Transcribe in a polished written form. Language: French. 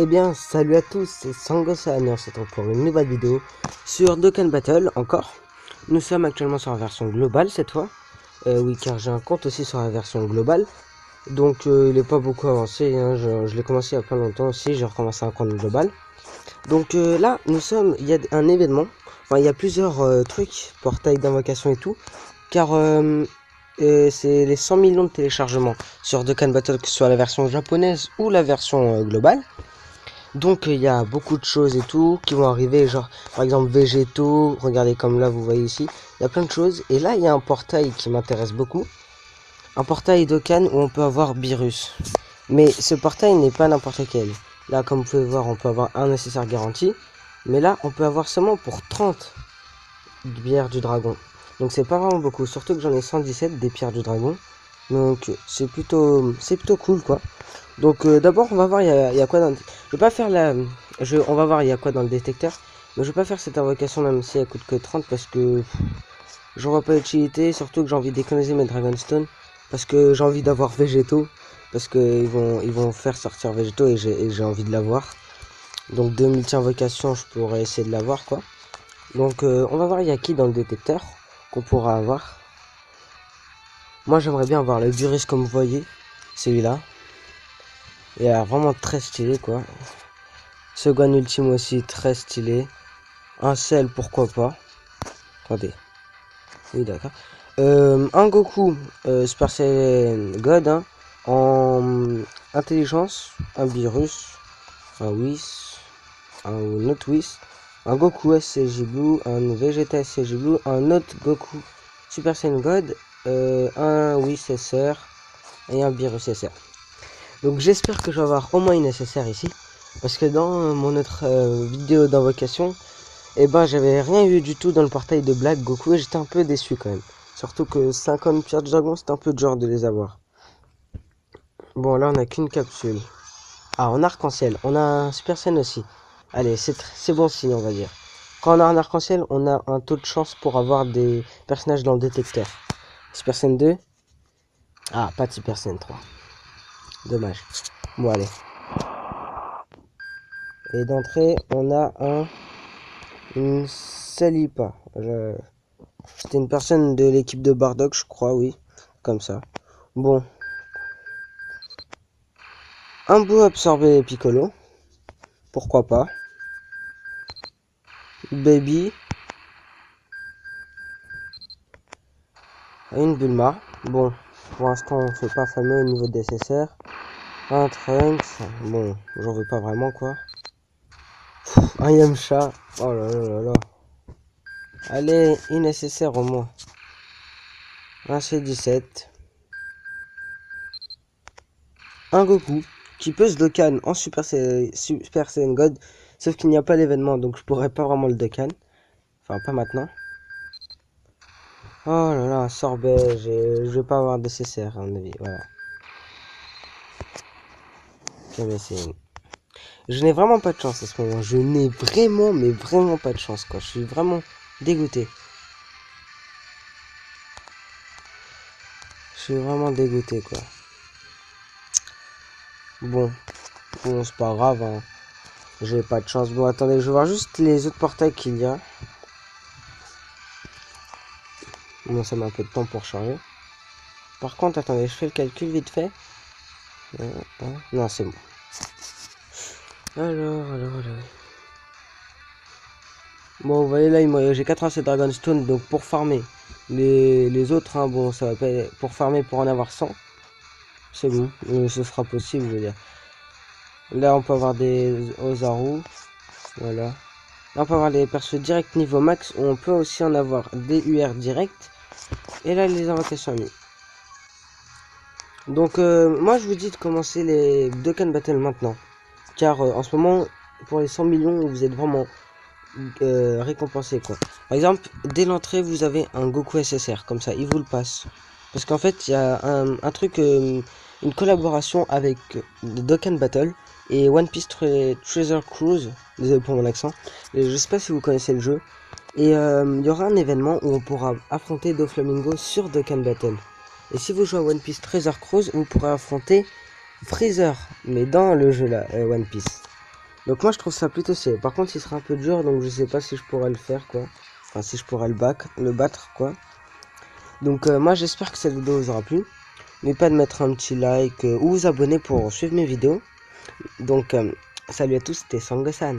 Eh bien, salut à tous, c'est Sangosan et on se retrouve pour une nouvelle vidéo sur Dokkan Battle encore. Nous sommes actuellement sur la version globale cette fois. Oui, car j'ai un compte aussi sur la version globale. Donc il n'est pas beaucoup avancé, hein. Je l'ai commencé il y a pas longtemps aussi, j'ai recommencé un compte global. Donc là, il y a un événement, enfin il y a plusieurs trucs, portail d'invocation et tout. Car c'est les 100 millions de téléchargements sur Dokkan Battle, que ce soit la version japonaise ou la version globale. Donc il y a beaucoup de choses et tout qui vont arriver, genre par exemple végétaux, regardez comme là vous voyez ici, il y a plein de choses. Et là il y a un portail qui m'intéresse beaucoup, un portail Dokkan où on peut avoir Beerus. Mais ce portail n'est pas n'importe lequel. Là comme vous pouvez voir on peut avoir un nécessaire garanti, mais là on peut avoir seulement pour 30 pierres du dragon. Donc c'est pas vraiment beaucoup, surtout que j'en ai 117 des pierres du dragon. Donc c'est plutôt cool quoi. Donc d'abord on va voir il y a quoi dans le... Je vais pas faire la... On va voir il y a quoi dans le détecteur. Mais je vais pas faire cette invocation même si elle coûte que 30 parce que j'en vois pas l'utilité. Surtout que j'ai envie d'économiser mes Dragonstone. Parce que j'ai envie d'avoir végétaux. Parce que ils vont faire sortir végétaux et j'ai envie de l'avoir. Donc de multi-invocation je pourrais essayer de l'avoir quoi. Donc on va voir il y a qui dans le détecteur qu'on pourra avoir. Moi j'aimerais bien avoir le Beerus comme vous voyez. Celui-là. Il a l'air vraiment très stylé quoi. Second ultime aussi très stylé. Un sel pourquoi pas. Attendez. Oui d'accord. Un Goku Super Saiyan God hein, en intelligence. Un Beerus. Un Whis. Un autre Whis. Un Goku SCJ Blue. Un Vegeta SCJ Blue. Un autre Goku Super Saiyan God. Un Whis SR. Et un Beerus SR. Donc j'espère que je vais avoir au moins une SSR ici. Parce que dans mon autre vidéo d'invocation, eh ben j'avais rien eu du tout dans le portail de Black Goku et j'étais un peu déçu quand même. Surtout que 50 pierres de dragon, c'est un peu dur de les avoir. Bon là on a qu'une capsule. Ah en arc-en-ciel, on a un Super Saiyan aussi. Allez, c'est bon signe on va dire. Quand on a un arc-en-ciel, on a un taux de chance pour avoir des personnages dans le détecteur. Super Saiyan 2. Ah, pas de Super Saiyan 3. Dommage. Bon allez. Et d'entrée, on a une Salipa. C'était une personne de l'équipe de Bardock, je crois, oui. Comme ça. Bon. Un bout absorbé Piccolo. Pourquoi pas. Baby. Une Bulma. Bon. Pour l'instant, on fait pas fameux au niveau des SSR. Un Trunks. Bon, j'en veux pas vraiment, quoi. Un Yamcha. Oh là là là là. Allez, une SSR au moins. Un C17. Un Goku qui peut se Dokkan en Super Saiyan God, sauf qu'il n'y a pas l'événement, donc je pourrais pas vraiment le Dokkan. Enfin, pas maintenant. Oh là là, un sorbet, je vais pas avoir de CCR à mon avis, voilà. Je n'ai vraiment pas de chance à ce moment, je n'ai vraiment, mais vraiment pas de chance, quoi. Je suis vraiment dégoûté. Je suis vraiment dégoûté, quoi. Bon, c'est pas grave, hein. J'ai pas de chance. Bon, attendez, je vais voir juste les autres portails qu'il y a. Bon, ça met un peu de temps pour charger. Par contre, attendez, je fais le calcul vite fait. Non, c'est bon. Alors. Bon, vous voyez là, j'ai 87 Dragonstone, donc pour farmer. Les autres, hein, bon, ça va pas être pour farmer pour en avoir 100. C'est bon, ce sera possible, je veux dire. Là, on peut avoir des Ozaru. Voilà. Là, on peut avoir les persos direct niveau max, où on peut aussi en avoir des UR direct. Et là, les invocations amies. Donc, moi, je vous dis de commencer les Dokkan Battle maintenant. Car en ce moment, pour les 100 millions, vous êtes vraiment récompensé quoi. Par exemple, dès l'entrée, vous avez un Goku SSR, comme ça, il vous le passe. Parce qu'en fait, il y a un truc, une collaboration avec Dokkan Battle et One Piece Treasure Cruise. Désolé pour mon accent. Je sais pas si vous connaissez le jeu. Et il y aura un événement où on pourra affronter Doflamingo sur Dokkan Battle. Et si vous jouez à One Piece Treasure Cruise, vous pourrez affronter Freezer, mais dans le jeu là, One Piece. Donc moi je trouve ça plutôt stylé. Par contre il sera un peu dur, donc je sais pas si je pourrais le faire quoi. Enfin si je pourrais le battre quoi. Donc moi j'espère que cette vidéo vous aura plu. N'oubliez pas de mettre un petit like ou vous abonner pour suivre mes vidéos. Donc salut à tous, c'était Sangosan.